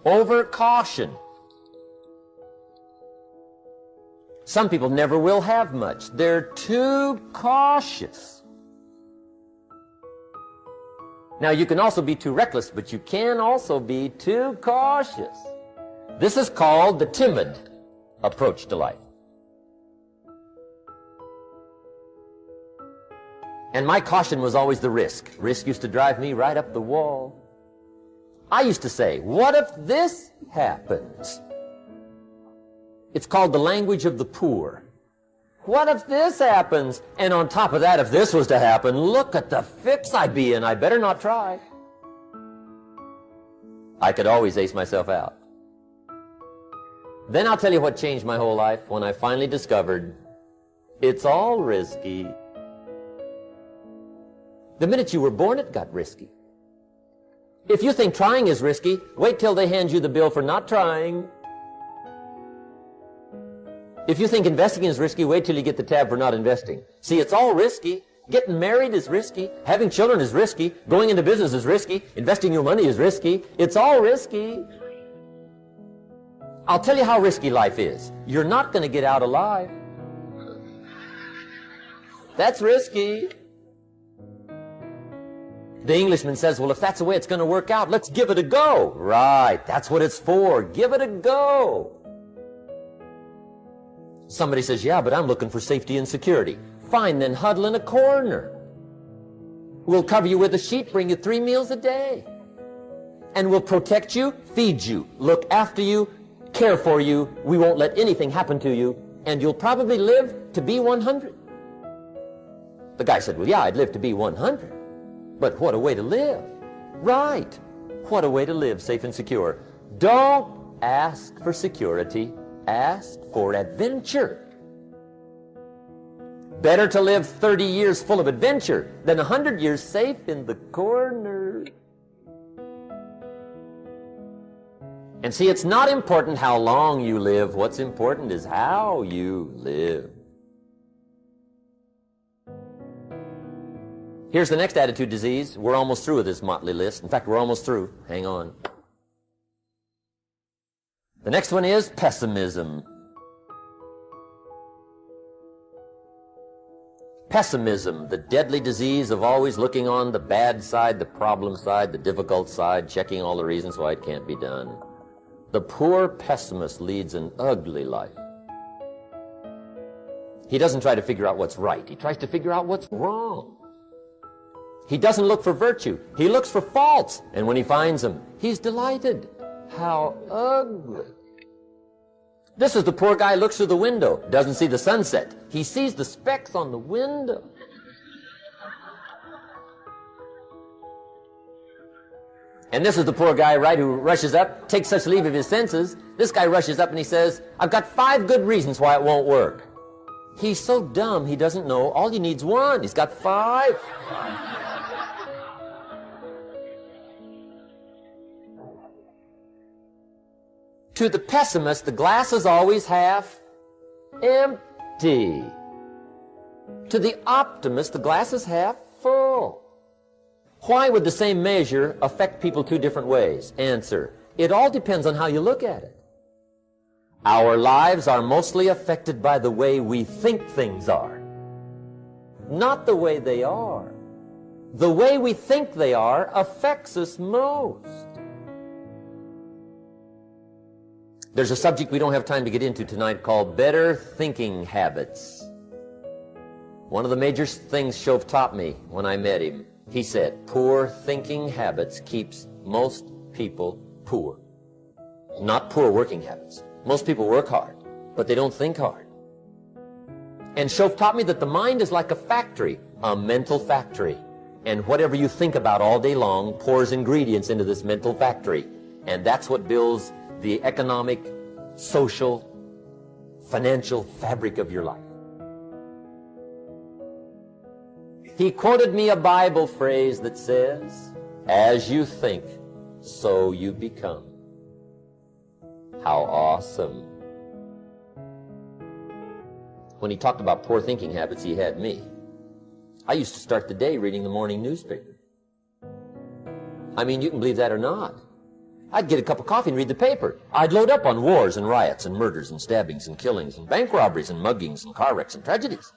Over caution. Some people never will have much. They're too cautious. Now, you can also be too reckless, but you can also be too cautious. This is called the timid approach to life. And my caution was always the risk. Risk used to drive me right up the wall. I used to say, what if this happens? It's called the language of the poor. What if this happens? And on top of that, if this was to happen, look at the fix I'd be in. I better not try. I could always ace myself out. Then I'll tell you what changed my whole life when I finally discovered it's all risky. The minute you were born, it got risky. If you think trying is risky, wait till they hand you the bill for not trying. If you think investing is risky, wait till you get the tab for not investing. See, it's all risky. Getting married is risky. Having children is risky. Going into business is risky. Investing your money is risky. It's all risky. I'll tell you how risky life is. You're not going to get out alive. That's risky. The Englishman says, well, if that's the way it's going to work out, let's give it a go. Right, that's what it's for. Give it a go. Somebody says, yeah, but I'm looking for safety and security. Fine, then huddle in a corner. We'll cover you with a sheet, bring you 3 meals a day. And we'll protect you, feed you, look after you, care for you. We won't let anything happen to you. And you'll probably live to be 100. The guy said, well, yeah, I'd live to be 100. But what a way to live. Right. What a way to live, safe and secure. Don't ask for security. Ask for adventure. Better to live 30 years full of adventure than 100 years safe in the corner. And see, it's not important how long you live. What's important is how you live. Here's the next attitude disease. We're almost through with this motley list. In fact, we're almost through. Hang on. The next one is pessimism. Pessimism, the deadly disease of always looking on the bad side, the problem side, the difficult side, checking all the reasons why it can't be done. The poor pessimist leads an ugly life. He doesn't try to figure out what's right. He tries to figure out what's wrong. He doesn't look for virtue. He looks for faults. And when he finds them, he's delighted. How ugly. This is the poor guy who looks through the window, doesn't see the sunset. He sees the specks on the window. And this is the poor guy, right, who rushes up, takes such leave of his senses. This guy rushes up and he says, I've got 5 good reasons why it won't work. He's so dumb he doesn't know all he needs 1. He's got 5. To the pessimist, the glass is always half empty. To the optimist, the glass is half full. Why would the same measure affect people 2 different ways? Answer, it all depends on how you look at it. Our lives are mostly affected by the way we think things are, not the way they are. The way we think they are affects us most. There's a subject we don't have time to get into tonight called better thinking habits. One of the major things Shoaff taught me when I met him, he said, poor thinking habits keeps most people poor. Not poor working habits. Most people work hard, but they don't think hard. And Shoaff taught me that the mind is like a factory, a mental factory. And whatever you think about all day long pours ingredients into this mental factory. And that's what builds the economic, social, financial fabric of your life. He quoted me a Bible phrase that says, as you think, so you become. How awesome. When he talked about poor thinking habits, he had me. I used to start the day reading the morning newspaper. I mean, you can believe that or not. I'd get a cup of coffee and read the paper. I'd load up on wars and riots and murders and stabbings and killings and bank robberies and muggings and car wrecks and tragedies.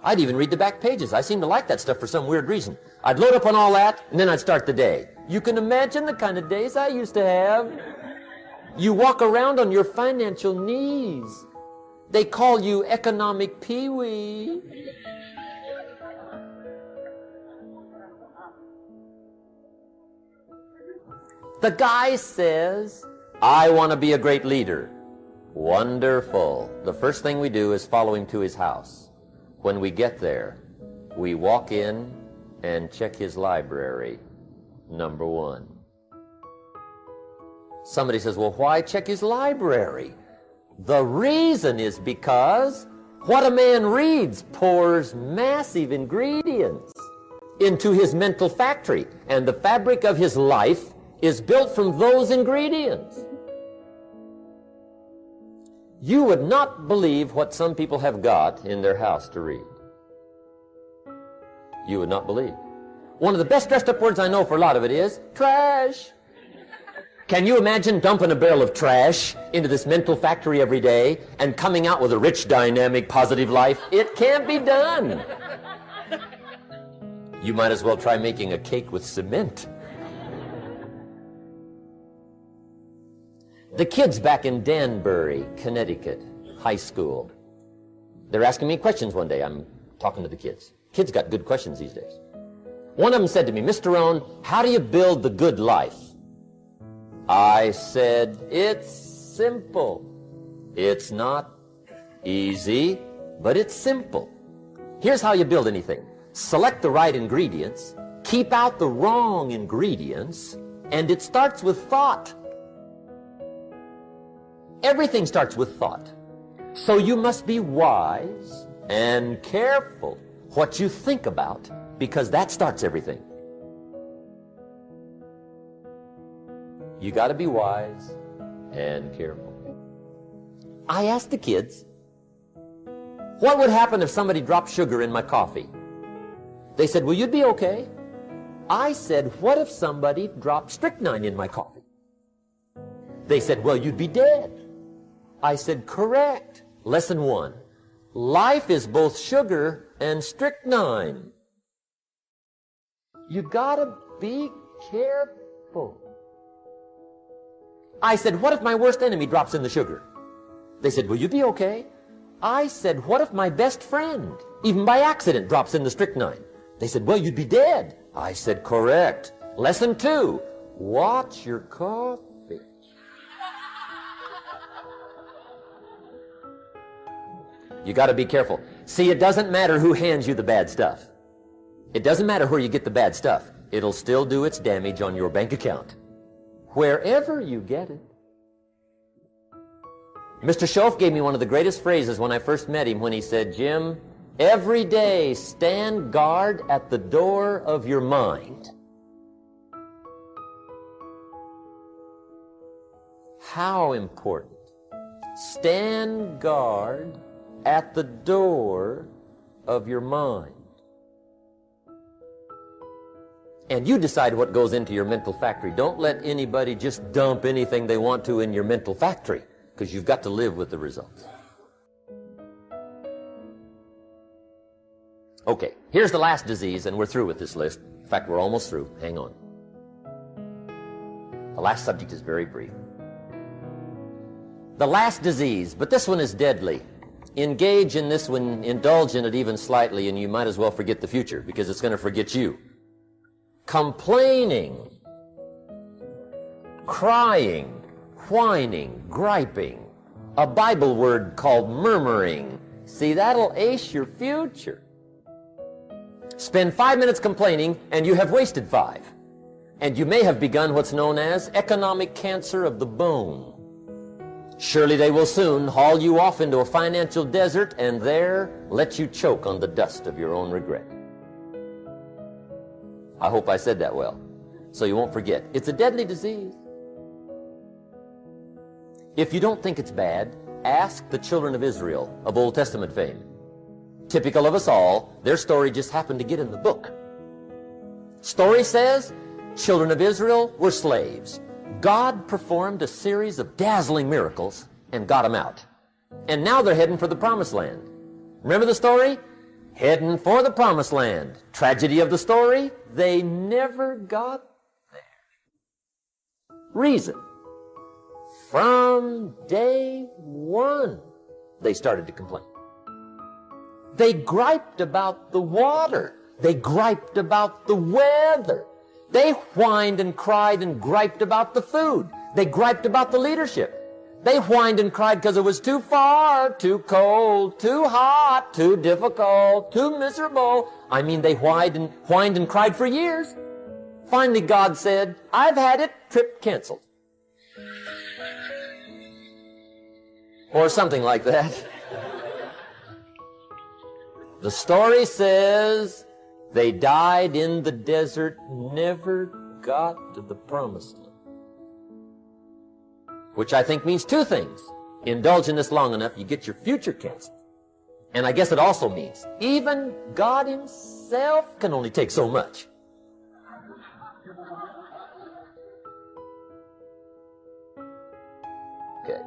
I'd even read the back pages. I seem to like that stuff for some weird reason. I'd load up on all that, and then I'd start the day. You can imagine the kind of days I used to have. You walk around on your financial knees. They call you economic peewee. The guy says, I want to be a great leader. Wonderful. The first thing we do is follow him to his house. When we get there, we walk in and check his library, number one. Somebody says, well, why check his library? The reason is because what a man reads pours massive ingredients into his mental factory, and the fabric of his life is built from those ingredients. You would not believe what some people have got in their house to read. You would not believe. One of the best dressed up words I know for a lot of it is trash. Can you imagine dumping a barrel of trash into this mental factory every day and coming out with a rich, dynamic, positive life? It can't be done. You might as well try making a cake with cement. The kids back in Danbury, Connecticut, high school, they're asking me questions one day. I'm talking to the kids. Kids got good questions these days. One of them said to me, Mr. Rohn, how do you build the good life? I said, it's simple. It's not easy, but it's simple. Here's how you build anything. Select the right ingredients, keep out the wrong ingredients, and it starts with thought. Everything starts with thought. So you must be wise and careful what you think about, because that starts everything. You got to be wise and careful. I asked the kids, what would happen if somebody dropped sugar in my coffee? They said, well, you'd be okay. I said, what if somebody dropped strychnine in my coffee? They said, well, you'd be dead. I said, correct. Lesson one. Life is both sugar and strychnine. You gotta be careful. I said, what if my worst enemy drops in the sugar? They said, will you be okay? I said, what if my best friend, even by accident, drops in the strychnine? They said, well, you'd be dead. I said, correct. Lesson two, watch your coffee. You got to be careful. See, it doesn't matter who hands you the bad stuff. It doesn't matter where you get the bad stuff. It'll still do its damage on your bank account, wherever you get it. Mr. Shoaff gave me one of the greatest phrases when I first met him when he said, Jim, every day stand guard at the door of your mind. How important. Stand guard at the door of your mind. And you decide what goes into your mental factory. Don't let anybody just dump anything they want to in your mental factory, because you've got to live with the results. Okay, here's the last disease, and we're through with this list. In fact, we're almost through. Hang on. The last subject is very brief. The last disease, but this one is deadly. Engage in this one, indulge in it even slightly, and you might as well forget the future, because it's going to forget you. Complaining, crying, whining, griping, a Bible word called murmuring. See, that'll ace your future. Spend 5 minutes complaining, and you have wasted 5. And you may have begun what's known as economic cancer of the bone. Surely they will soon haul you off into a financial desert and there let you choke on the dust of your own regret. I hope I said that well, so you won't forget. It's a deadly disease. If you don't think it's bad, ask the children of Israel of Old Testament fame. Typical of us all, their story just happened to get in the book. Story says, children of Israel were slaves. God performed a series of dazzling miracles and got them out. And now they're heading for the promised land. Remember the story? Heading for the promised land. Tragedy of the story, they never got there. Reason. From day one, they started to complain. They griped about the water. They griped about the weather. They whined and cried and griped about the food. They griped about the leadership. They whined and cried because it was too far, too cold, too hot, too difficult, too miserable. I mean, they whined and cried for years. Finally, God said, I've had it, trip canceled. Or something like that. The story says they died in the desert, never got to the promised land. Which I think means two things. Indulge in this long enough, you get your future canceled. And I guess it also means even God himself can only take so much. Okay.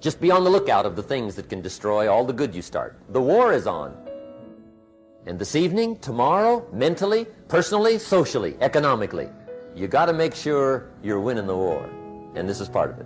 Just be on the lookout of the things that can destroy all the good you start. The war is on. And this evening, tomorrow, mentally, personally, socially, economically, you got to make sure you're winning the war. And this is part of it.